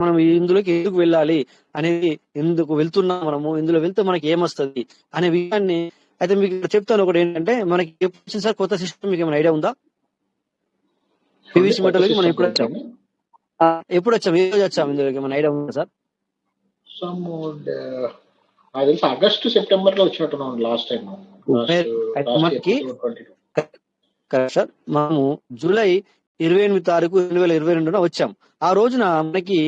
మనం ఇందులోకి ఎందుకు వెళ్ళాలి అనేది, ఎందుకు వెళ్తున్నాం మనము, ఇందులో వెళ్తే మనకి ఏమొస్తుంది అనే విషయాన్ని అయితే మీకు ఇక్కడ చెప్తాను. ఒకటి ఏంటంటే, మనకి ఎప్పుడు వచ్చింది సార్ కొత్త సిస్టమ్, మీకు ఏమైనా ఐడియా ఉందా? పీవీసీ మెటల్కి మనం ఎప్పుడు వచ్చాం, ఎప్పుడు వచ్చాం, ఏ రోజు వచ్చాం, ఇందులోకి ఏమైనా ఐడియా ఉందా సార్? ఆగస్టు సెప్టెంబర్ లో వచ్చినట్టున్నాం లాస్ట్ టైం. మనకి కరెక్ట్ సార్, మనము జూలై 28 తారీఖు 2022 వచ్చాం. ఆ రోజున మనకి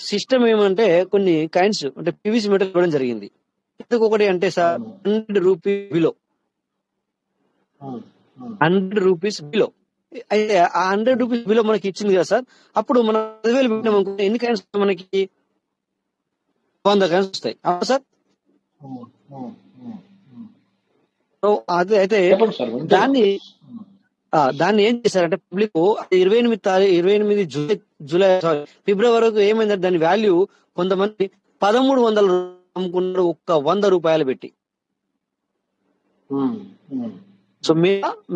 సిస్టమ్ ఏమంటే కొన్ని కైండ్స్ అంటే పీవీసీ మెటల్ ఇవ్వడం జరిగింది. ఎందుకు ఒకటి అంటే sir, 100 rupees below, 100 rupees below. అయితే ఆ 100 రూపీస్ బిలో మనకి ఇచ్చింది కదా సార్. అప్పుడు మనం 10,000 పెట్టినాం అనుకుంటే ఎన్ని కైండ్స్ మనకి 100 కైండ్స్ వస్తాయి. అవునా సార్? అదే అయితే దాన్ని ఏం చేశారంటే పబ్లిక్ 28 జూలై ఫిబ్రవరి వరకు ఏమైందంటే దాని వాల్యూ కొంతమంది 1300 అమ్ముకున్నారు, ఒక్క 100 రూపాయలు పెట్టి. సో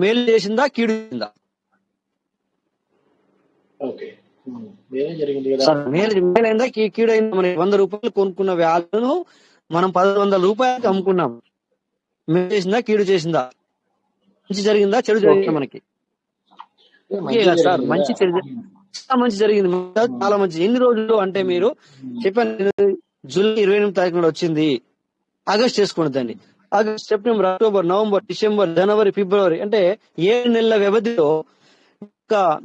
మేలు చేసిందా కీడు చేసిందా? మేలైందా కీడైందా? మన 100 రూపాయలు కొనుక్కున్న వాల్యూను మనం 1100 రూపాయలకి అమ్ముకున్నాం. మేలు చేసిందా కీడు చేసిందా? మంచి జరిగిందా చెడు జరిగిందా? మనకి సార్ మంచి మంచి జరిగింది, చాలా మంచి. ఎన్ని రోజులు అంటే మీరు చెప్పాను, జూలై 28 తారీఖు వచ్చింది. ఆగస్ట్ చేసుకోండి దాన్ని. August, September, October, November, December, జనవరి, ఫిబ్రవరి అంటే 7 నెలల వ్యవధిలో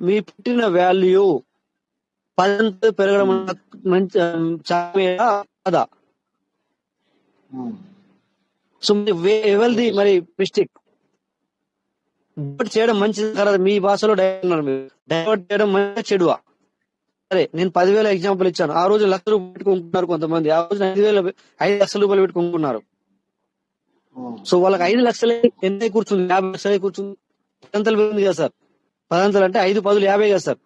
మీ పుట్టిన వాల్యూ 10 పెరగడం మంచి కదా. సో ఎవరిది మరి మిస్టేక్? డైవర్ట్ చేయడం మంచిది కదా, మీ భాషలో డైవర్ట్ చేయడం మంచిగా చెడువా? సరే, నేను 10,000 ఎగ్జాంపుల్ ఇచ్చాను. ఆ రోజు 1,00,000 రూపాయలు పెట్టుకుంటున్నారు కొంతమంది, ఆ రోజు 5 లక్షల రూపాయలు పెట్టుకుంటున్నారు. సో వాళ్ళకి 5 లక్షలే ఎంత కూర్చుంది? 50 లక్షలే కూర్చుంది. 10 పెరిగింది కదా సార్. 10 అంటే 5 10 50 కదా సార్.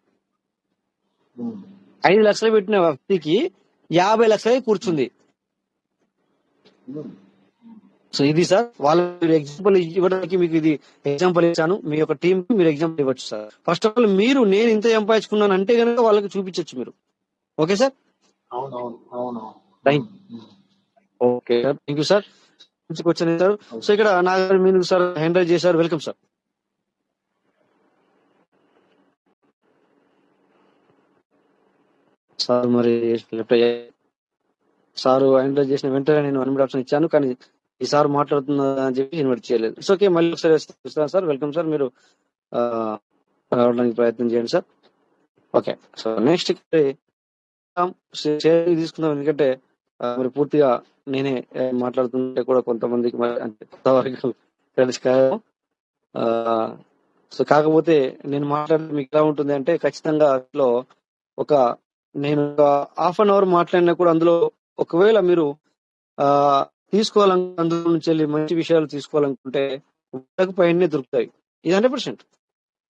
5 లక్షలు పెట్టిన వ్యక్తికి 50 లక్షలే కూర్చుంది. సో ఇది సార్, వాళ్ళ ఎగ్జాంపుల్ ఇవ్వడానికి మీకు ఇది ఎగ్జాంపుల్ ఇచ్చాను. మీ యొక్క టీం కి మీరు ఎగ్జాంపుల్ ఇవ్వచ్చు సార్. ఫస్ట్ ఆఫ్ ఆల్ మీరు నేను ఇంత సంపాదించుకున్నాను అంటే కనుక వాళ్ళకి చూపించవచ్చు మీరు. Okay sir? Okay sir, thank you sir. వచ్చాను సార్. సో ఇక్కడ మీరు సార్ హ్యాండిల్ చేశారు. Welcome sir. సార్ మరి సార్ హ్యాండిల్ చేసిన వెంటనే నేను అన్మిట్ ఆప్షన్ ఇచ్చాను, కానీ ఈ సార్ మాట్లాడుతున్నా అని చెప్పి ఇన్వైట్ చేయలేదు. సో ఓకే, మళ్ళీ ఒకసారి ఇస్తాను సార్. వెల్కమ్ సార్, మీరు రావడానికి ప్రయత్నం చేయండి సార్. ఓకే, సో నెక్స్ట్ తీసుకుందాం. ఎందుకంటే మరి పూర్తిగా నేనే మాట్లాడుతుంటే కూడా కొంతమందికి కొంతవరకు తెలుసు కాదు. సో కాకపోతే నేను మాట్లాడితే మీకు ఎలా ఉంటుంది అంటే, ఖచ్చితంగా అందులో నేను ఒక హాఫ్ అన్ అవర్ మాట్లాడినా కూడా అందులో ఒకవేళ మీరు అందులో నుంచి వెళ్ళి మంచి విషయాలు తీసుకోవాలనుకుంటే 100కు పైనే దొరుకుతాయి. ఇది 100%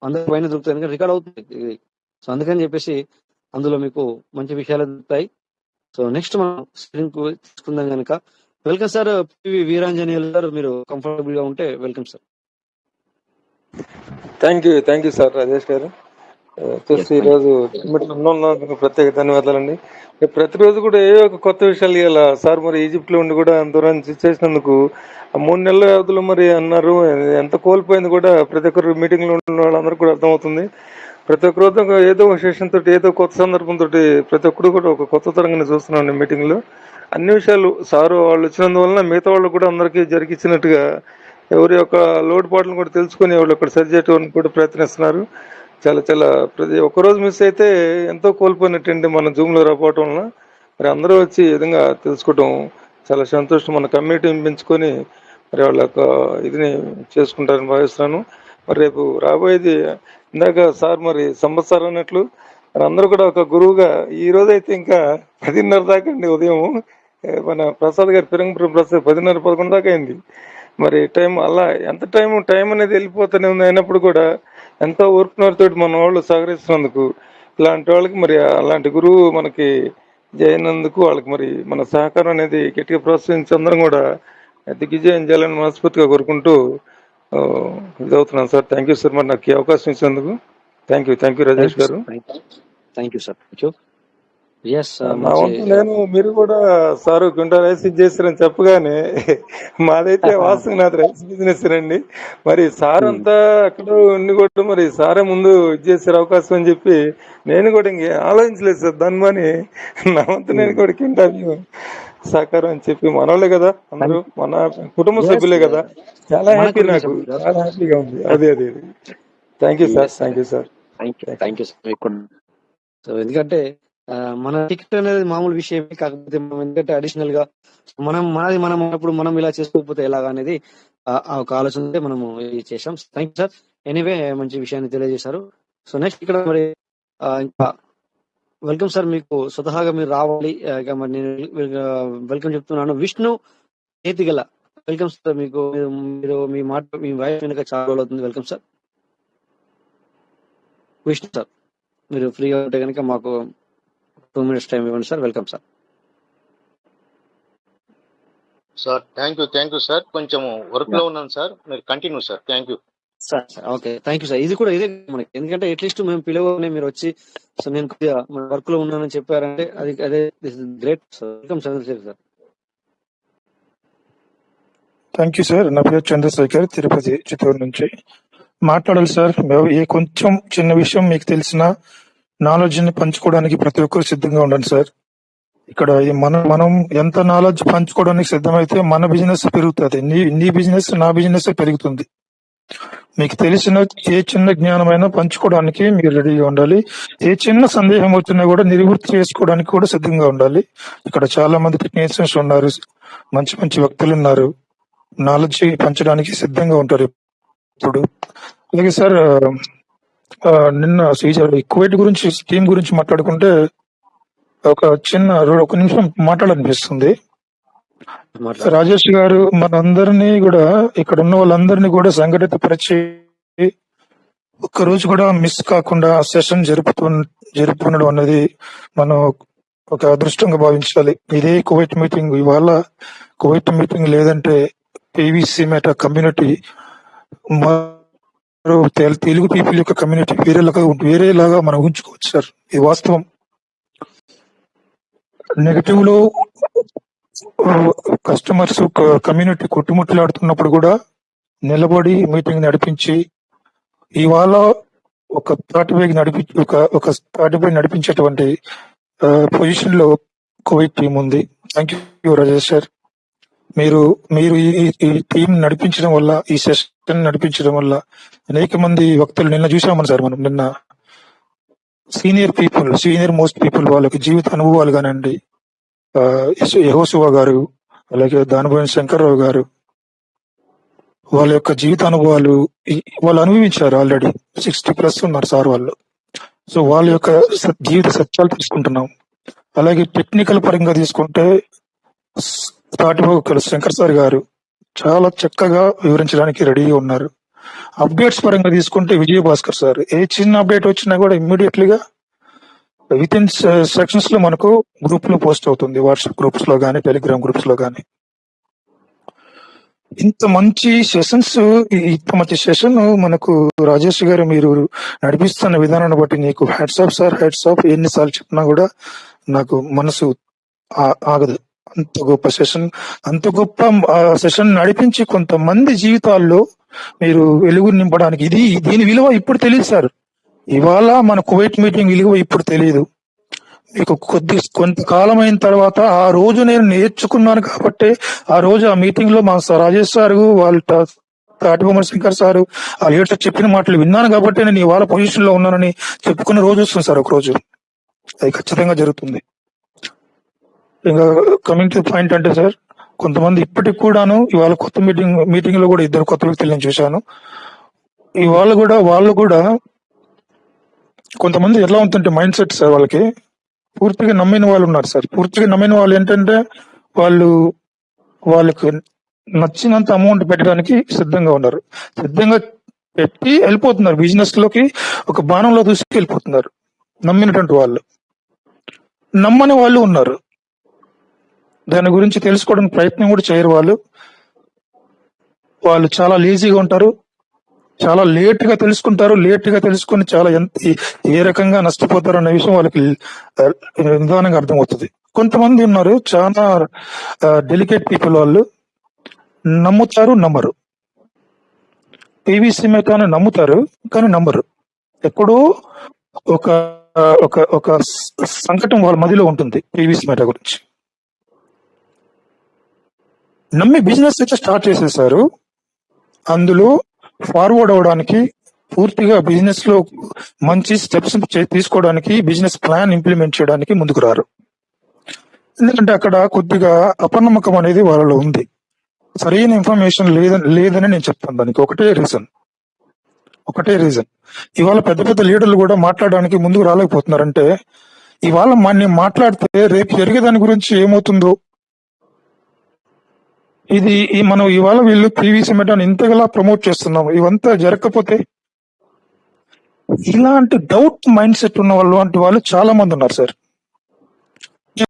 100కు పైన దొరుకుతాయి, ఎందుకంటే రికార్డ్ అవుతుంది ఇది. సో అందుకని చెప్పేసి అందులో మీకు మంచి విషయాలు దొరుకుతాయి. సో నెక్స్ట్ మనం స్క్రీన్ కు తీసుకుందాం కనుక. వెల్కమ్ సార్, పివి వీరాంజనేయులు గారు, మీరు కంఫర్టబుల్ గా ఉంటే welcome sir. Thank you sir Rajesh గారు. చూసి ఈరోజు ప్రత్యేక ధన్యవాదాలండి. ప్రతిరోజు కూడా ఏ ఒక కొత్త విషయాలు ఇవ్వాల సార్. మరి ఈజిప్ట్ లో ఉండి కూడా దూరం చేసినందుకు 3 నెలల వ్యవధిలో మరి అన్నారు, ఎంత కోల్పోయింది కూడా ప్రతి ఒక్కరు మీటింగ్ లో ఉన్న వాళ్ళందరూ కూడా అర్థమవుతుంది. ప్రతి ఒక్క రోజు ఏదో ఒక సెషన్ తోటి, ఏదో కొత్త సందర్భంతో ప్రతి ఒక్కరు కూడా ఒక కొత్త తరంగానే చూస్తున్నాం మీటింగ్ లో. అన్ని విషయాలు సారు వాళ్ళు వచ్చినందువలన మిగతా వాళ్ళు కూడా అందరికీ జరిగిచ్చినట్టుగా ఎవరి యొక్క లోటుపాట్లను కూడా తెలుసుకుని వాళ్ళు అక్కడ సరి చేయడానికి కూడా ప్రయత్నిస్తున్నారు. చాలా ప్రతి ఒక్కరోజు మిస్ అయితే ఎంతో కోల్పోయినట్టండి మన జూమ్ లో రాపోవటం వలన. మరి అందరూ వచ్చి ఈ విధంగా తెలుసుకోవటం చాలా సంతోషం. మన కమ్యూనిటీని పెంచుకొని మరి వాళ్ళ యొక్క ఇదిని చేసుకుంటారని భావిస్తున్నాను. మరి రేపు రాబోయేది ఇందాక సార్ మరి సంవత్సరం అన్నట్లు మరి అందరూ కూడా ఒక గురువుగా ఈ రోజు అయితే ఇంకా 10:30 దాకా అండి. ఉదయం మన ప్రసాద్ గారు పిరంగపురం ప్రసాద్ 10:30 11 దాకా అయింది. మరి టైం అలా ఎంత టైం అనేది వెళ్ళిపోతూనే ఉంది. అయినప్పుడు కూడా ఎంతో ఓర్పునతో మన వాళ్ళు సహకరిస్తున్నందుకు ఇలాంటి వాళ్ళకి మరి అలాంటి గురువు మనకి చేయనందుకు వాళ్ళకి మరి మన సహకారం అనేది గట్టిగా ప్రోత్సహించి అందరం కూడా దిగ్విజయం చేయాలని మనస్ఫూర్తిగా కోరుకుంటూ ఇదవుతున్నాను సార్. థ్యాంక్ యూ సార్, మరి నాకు అవకాశం ఇచ్చినందుకు. థ్యాంక్ యూ రాజేష్ గారు. Thank you sir. ఎస్ నా మంచి వంతు నేను మీరు కూడా సారు క్వింటల్ రైస్ ఇచ్చేస్తారని చెప్పగానే మాదైతే వాస్తవం నాది రైస్ బిజినెస్ అండి. మరి సార్ అంతా అక్కడ ఉండి కూడా మరి సారే ముందు ఇచ్చేసే అవకాశం అని చెప్పి నేను కూడా ఇంక ఆలోచించలేదు సార్ దాని అని నా వంతు నేను కూడా క్వింటాల్ సహకారం అని చెప్పి మనోళ్ళే కదా అందరూ, మన కుటుంబ సభ్యులే కదా. చాలా మన హ్యాపీ, కుటుంబ నాకు సభ్యులు సార్. చాలా హ్యాపీగా ఉంది. అదే అదే thank you sir, thank you sir. Thank you sir మీకు కూడా. సో ఎందుకంటే మన టికెట్ అనేది మామూలు విషయమే, కాకపోతే మనం ఎందుకంటే అడిషనల్ గా మనది మనం అప్పుడు మనం ఇలా చేసుకోకపోతే ఎలాగా అనేది ఆ ఒక ఆలోచన ఉంటే మనము ఇది చేసాం. Thank you sir. ఎనీవే మంచి విషయాన్ని తెలియజేశారు. సో నెక్స్ట్ ఇక్కడ మరి ఇంకా వెల్కమ్ సార్. మీకు స్వతహాగా మీరు రావాలి, ఇక మరి నేను వెల్కమ్ చెప్తున్నాను. Vishnu Netigala welcome sir. మీకు మీరు మీ మాట మీ వాయిస్ వెనుక చాలా రోజులు అవుతుంది. Welcome sir. విష్ణు సార్, మీరు ఫ్రీగా ఉంటే కనుక మాకు 2 minutes టైం ఇవ్వండి sir. Welcome sir. Sir thank you sir. కొంచెం వర్క్ లో ఉన్నాను సార్, మీరు continue sir. Thank you sir. Okay, thank you sir. ఇది కూడా ఇదే మనకి, ఎందుకంటే అట్లీస్ట్ మేము పిలవగానే మీరు వచ్చి సో నేను కొద్దిగా మన వర్క్ లో ఉన్నానని చెప్పారంటే అదే great sir. Welcome Chandrasekhar sir. Thank you sir. నా పేరు చంద్రశేఖర్, తిరుపతి చిత్తూరు నుంచి మాట్లాడాలి సార్. ఏ కొంచెం చిన్న విషయం మీకు తెలిసిన నాలెడ్జ్ ని పంచుకోవడానికి ప్రతి ఒక్కరు సిద్ధంగా ఉండండి సార్. ఇక్కడ మనం ఎంత నాలెడ్జ్ పంచుకోవడానికి సిద్ధమైతే మన బిజినెస్ పెరుగుతుంది. నీ బిజినెస్ నా బిజినెస్ పెరుగుతుంది. మీకు తెలిసిన ఏ చిన్న జ్ఞానమైనా పంచుకోవడానికి మీరు రెడీగా ఉండాలి. ఏ చిన్న సందేహం వచ్చినా కూడా నివృత్తి చేసుకోవడానికి కూడా సిద్ధంగా ఉండాలి. ఇక్కడ చాలా మంది టెక్నీషియన్స్ ఉన్నారు, మంచి మంచి వ్యక్తులు ఉన్నారు, నాలెడ్జ్ పంచడానికి సిద్ధంగా ఉంటారు ఇప్పుడు. అలాగే సార్, నిన్న కువైట్ గురించి టీం గురించి మాట్లాడుకుంటే ఒక నిమిషం మాట్లాడాలనిపిస్తుంది. రాజేష్ గారు మనందరినీ కూడా, ఇక్కడ ఉన్న వాళ్ళందరినీ కూడా సంఘటిత పరిచి ఒక్కరోజు కూడా మిస్ కాకుండా సెషన్ జరుపుతుండడం అనేది మనం ఒక అదృష్టంగా భావించాలి. ఇదే కువైట్ మీటింగ్. ఇవాళ కువైట్ మీటింగ్ లేదంటే PVCMETA కమ్యూనిటీ, తెలుగు పీపుల్ యొక్క కమ్యూనిటీ వేరేలాగా మనం ఊహించుకోవచ్చు సార్. ఇది వాస్తవం. నెగటివ్ లో కస్టమర్స్ కమ్యూనిటీ కొట్టుముట్లాడుతున్నప్పుడు కూడా నిలబడి మీటింగ్ నడిపించి ఇవాళ ఒక తాటిపై నడిపించేటువంటి పొజిషన్ లో కోవిడ్ టీం ఉంది. Thank you Rajesh sir. మీరు ఈ టీం నడిపించడం వల్ల, ఈ సెషన్ నడిపించడం వల్ల అనేక మంది వ్యక్తులు నిన్న చూసామని సార్. మనం నిన్న సీనియర్ మోస్ట్ పీపుల్ వాళ్ళకి జీవిత అనుభవాలు కానివ్వండి, యెహోషువ గారు, అలాగే దానబోయిన శంకర్రావు గారు, వాళ్ళ యొక్క జీవిత అనుభవాలు వాళ్ళు అనుభవించారు. ఆల్రెడీ 60+ ఉన్నారు సార్ వాళ్ళు. సో వాళ్ళ యొక్క జీవిత సత్యాలు తీసుకుంటున్నాం. అలాగే టెక్నికల్ పరంగా తీసుకుంటే శంకర్ సార్ గారు చాలా చక్కగా వివరించడానికి రెడీగా ఉన్నారు. అప్డేట్స్ పరంగా తీసుకుంటే విజయభాస్కర్ సార్ ఏ చిన్న అప్డేట్ వచ్చినా కూడా ఇమ్మీడియట్లీగా విత్ ఇన్ సెక్షన్స్ లో మనకు గ్రూప్ లో పోస్ట్ అవుతుంది. వాట్సాప్ గ్రూప్స్ లో గానీ, టెలిగ్రామ్ గ్రూప్స్ లో గానీ. ఇంత మంచి సెషన్ మనకు రాజేష్ గారు మీరు నడిపిస్తున్న విధానాన్ని బట్టి నీకు hats off sir, hats off. ఎన్నిసార్లు చెప్పినా కూడా నాకు మనసు ఆగదు. అంత గొప్ప సెషన్, అంత గొప్ప సెషన్ నడిపించి కొంతమంది జీవితాల్లో మీరు వెలుగు నింపడానికి దీని విలువ ఇప్పుడు తెలియదు సార్. ఇవాళ మన కువైట్ మీటింగ్ విలువ ఇప్పుడు తెలియదు మీకు. కొంతకాలం అయిన తర్వాత ఆ రోజు నేను నేర్చుకున్నాను కాబట్టి, ఆ రోజు ఆ మీటింగ్ లో మా రాజేష్ సార్, వాళ్ళ తాటిబొమ్మల శంకర్ సార్, ఆ లీడర్ చెప్పిన మాటలు విన్నాను కాబట్టి నేను ఇవాళ పొజిషన్ లో ఉన్నానని చెప్పుకున్న రోజు వస్తుంది సార్. ఒక రోజు అది ఖచ్చితంగా జరుగుతుంది. ఇంకా కమింగ్ టు పాయింట్ అంటే సార్, కొంతమంది ఇప్పటికి కూడాను ఇవాళ కొత్త మీటింగ్ లో కూడా 2 కొత్త వ్యక్తులు నేను చూశాను. వాళ్ళు కూడా కొంతమంది ఎలా ఉంటుంటే మైండ్ సెట్ సార్, వాళ్ళకి పూర్తిగా నమ్మిన వాళ్ళు ఉన్నారు సార్. పూర్తిగా నమ్మిన వాళ్ళు ఏంటంటే వాళ్ళకు నచ్చినంత అమౌంట్ పెట్టడానికి సిద్ధంగా ఉన్నారు. సిద్ధంగా పెట్టి వెళ్ళిపోతున్నారు బిజినెస్ లోకి, ఒక బాణంలో దూసుకు వెళ్ళిపోతున్నారు. నమ్మినటువంటి వాళ్ళు, నమ్మని వాళ్ళు ఉన్నారు. దాని గురించి తెలుసుకోవడానికి ప్రయత్నం కూడా చేయరు. వాళ్ళు చాలా లేజీగా ఉంటారు, చాలా లేట్ గా తెలుసుకుంటారు. లేట్ గా తెలుసుకుని చాలా ఏ రకంగా నష్టపోతారు అనే విషయం వాళ్ళకి నిదానంగా అర్థమవుతుంది. కొంతమంది ఉన్నారు చాలా డెలికేట్ పీపుల్, వాళ్ళు నమ్ముతారు నమ్మరు. PVCMETA అని నమ్ముతారు కానీ నమ్మరు. ఎక్కడో ఒక ఒక ఒక సంకటం వాళ్ళ మదిలో ఉంటుంది PVCMETA గురించి. నమ్మి బిజినెస్ అయితే స్టార్ట్ చేసేసారు. అందులో ఫార్వర్డ్ అవడానికి, పూర్తిగా బిజినెస్ లో మంచి స్టెప్స్ తీసుకోవడానికి, బిజినెస్ ప్లాన్ ఇంప్లిమెంట్ చేయడానికి ముందుకు రారు. ఎందుకంటే అక్కడ కొద్దిగా అపనమ్మకం అనేది వాళ్ళలో ఉంది. సరైన ఇన్ఫర్మేషన్ లేదని నేను చెప్తాను. దానికి ఒకటే రీజన్. ఇవాళ పెద్ద పెద్ద లీడర్లు కూడా మాట్లాడడానికి ముందుకు రాలేకపోతున్నారంటే, ఇవాళ నేను మాట్లాడితే రేపు జరిగే దాని గురించి ఏమవుతుందో, ఇది మనం ఇవాళ వీళ్ళు PVCMETA ఇంతగా ప్రమోట్ చేస్తున్నాం, ఇవంతా జరగకపోతే, ఇలాంటి డౌట్ మైండ్ సెట్ ఉన్న వాళ్ళు చాలా మంది ఉన్నారు సార్.